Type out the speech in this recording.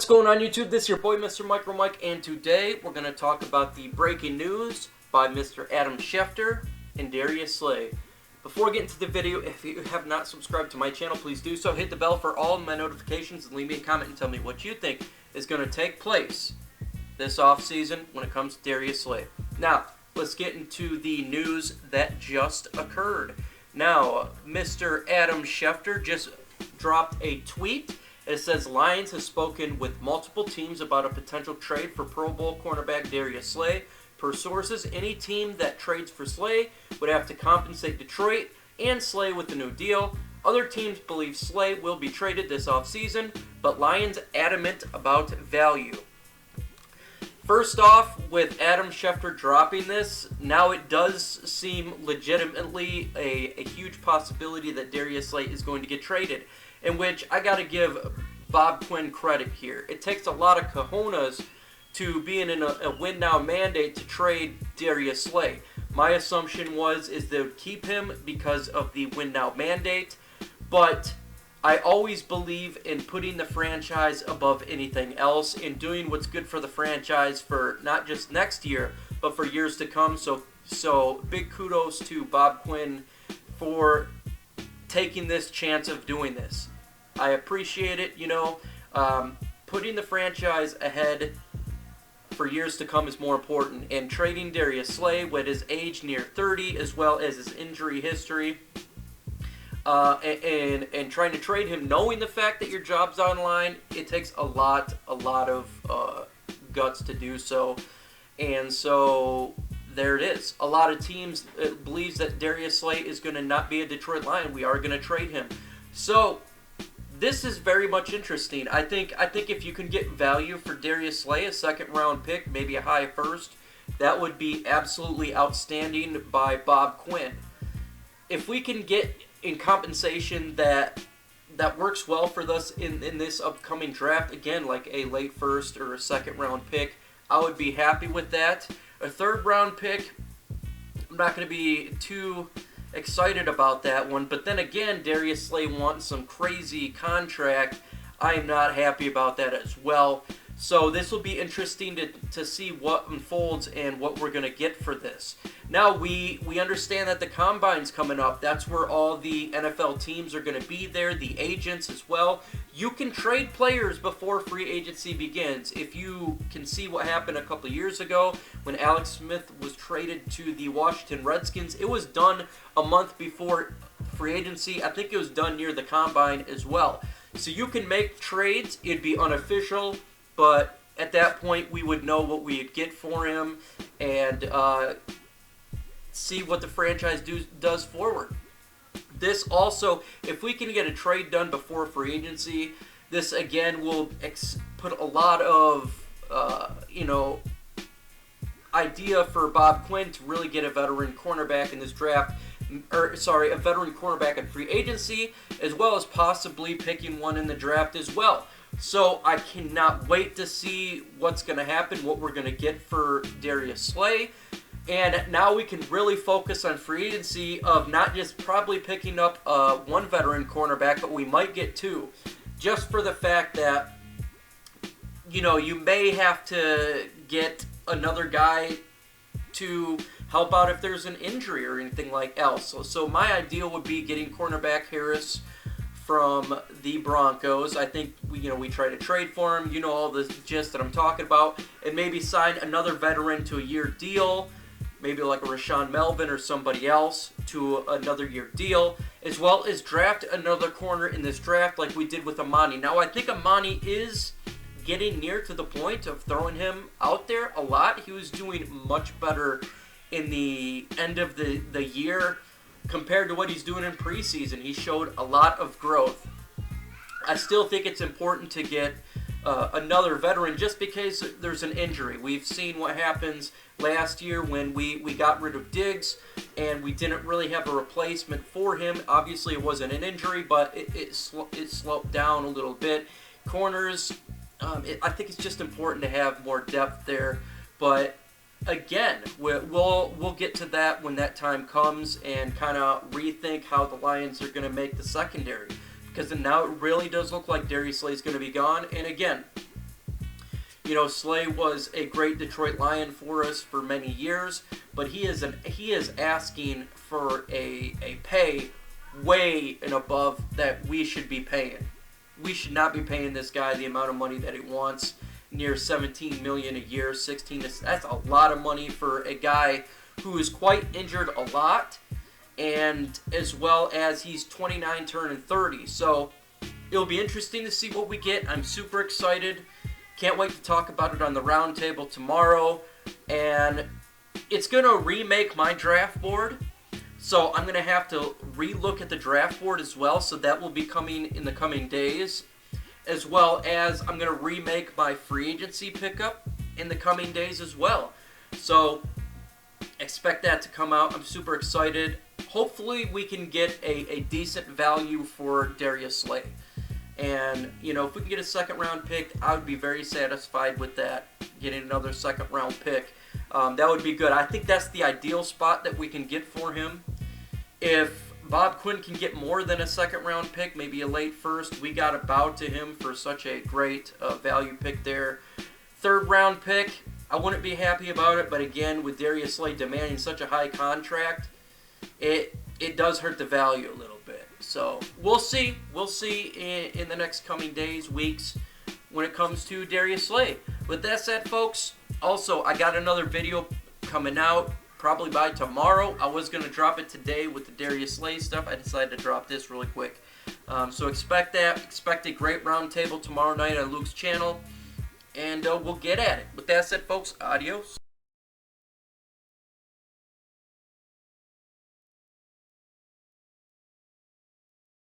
What's going on YouTube? This is your boy Mr. Micro Mike, and today we're going to talk about the breaking news by Mr. Adam Shefter and Darius Slay. Before getting to the video, if you have not subscribed to my channel, please do so. Hit the bell for all of my notifications and leave me a comment and tell me what you think is going to take place this offseason when it comes to Darius Slay. Now, let's get into the news that just occurred. Now, Mr. Adam Shefter just dropped a tweet. It says, Lions has spoken with multiple teams about a potential trade for Pro Bowl cornerback Darius Slay. Per sources, any team that trades for Slay would have to compensate Detroit and Slay with a new deal. Other teams believe Slay will be traded this offseason, but Lions adamant about value. First off, with Adam Shefter dropping this, now it does seem legitimately a huge possibility that Darius Slay is going to get traded, in which I got to give Bob Quinn credit here. It takes a lot of cojones to be in a win-now mandate to trade Darius Slay. My assumption is they would keep him because of the win-now mandate, but I always believe in putting the franchise above anything else and doing what's good for the franchise for not just next year, but for years to come. So big kudos to Bob Quinn for taking this chance of doing this. I appreciate it, putting the franchise ahead for years to come is more important, and trading Darius Slay with his age near 30 as well as his injury history, and trying to trade him knowing the fact that your job's on the line, it takes a lot of guts to do so. And so there it is. A lot of teams believes that Darius Slay is going to not be a Detroit Lion. We are going to trade him. So this is very much interesting. I think if you can get value for Darius Slay, a second-round pick, maybe a high first, that would be absolutely outstanding by Bob Quinn. If we can get in compensation that works well for us in this upcoming draft, again, like a late first or a second-round pick, I would be happy with that. A third-round pick, I'm not going to be too excited about that one, but then again, Darius Slay wants some crazy contract. I am not happy about that as well. So this will be interesting to see what unfolds and what we're going to get for this. Now, we understand that the Combine's coming up. That's where all the NFL teams are going to be there, the agents as well. You can trade players before free agency begins. If you can see what happened a couple of years ago when Alex Smith was traded to the Washington Redskins, it was done a month before free agency. I think it was done near the Combine as well. So you can make trades. It'd be unofficial, but at that point, we would know what we'd get for him and see what the franchise does forward. This also, if we can get a trade done before free agency, this again will put a lot of, idea for Bob Quinn to really get a veteran cornerback in this draft. A veteran cornerback in free agency, as well as possibly picking one in the draft as well. So I cannot wait to see what's going to happen, what we're going to get for Darius Slay. And now we can really focus on free agency of not just probably picking up one veteran cornerback, but we might get two. Just for the fact that, you may have to get another guy to help out if there's an injury or anything like else. So my ideal would be getting cornerback Harris from the Broncos. I think we try to trade for him. All the gist that I'm talking about, and maybe sign another veteran to a year deal, maybe like a Rashawn Melvin or somebody else to another year deal, as well as draft another corner in this draft like we did with Amani. Now I think Amani is getting near to the point of throwing him out there a lot. He was doing much better in the end of the year compared to what he's doing in preseason. He showed a lot of growth. I still think it's important to get another veteran just because there's an injury. We've seen what happens last year when we got rid of Diggs and we didn't really have a replacement for him. Obviously, it wasn't an injury, but it slowed down a little bit. Corners, I think it's just important to have more depth there, but again, we'll get to that when that time comes and kind of rethink how the Lions are going to make the secondary. Because now it really does look like Darius Slay is going to be gone. And again, You know, Slay was a great Detroit Lion for us for many years, but he is asking for a pay way and above that we should be paying. We should not be paying this guy the amount of money that he wants, near $17 million a year, 16. That's a lot of money for a guy who is quite injured a lot, and as well as he's 29 turning 30. So it'll be interesting to see what we get. I'm super excited. Can't wait to talk about it on the roundtable tomorrow. And it's going to remake my draft board. So I'm going to have to relook at the draft board as well. So that will be coming in the coming days. As well as I'm going to remake my free agency pickup in the coming days as well. So expect that to come out. I'm super excited. Hopefully we can get a decent value for Darius Slay. And, you know, if we can get a second round pick, I would be very satisfied with that, getting another second round pick. That would be good. I think that's the ideal spot that we can get for him. If Bob Quinn can get more than a second round pick, maybe a late first, we got to bow to him for such a great value pick there. Third round pick, I wouldn't be happy about it, but again, with Darius Slay demanding such a high contract, it does hurt the value a little bit. So we'll see. We'll see in the next coming days, weeks, when it comes to Darius Slay. With that said, folks, also I got another video coming out probably by tomorrow. I was going to drop it today with the Darius Slay stuff. I decided to drop this really quick. So expect that. Expect a great roundtable tomorrow night on Luke's channel. And we'll get at it. With that said, folks, adios.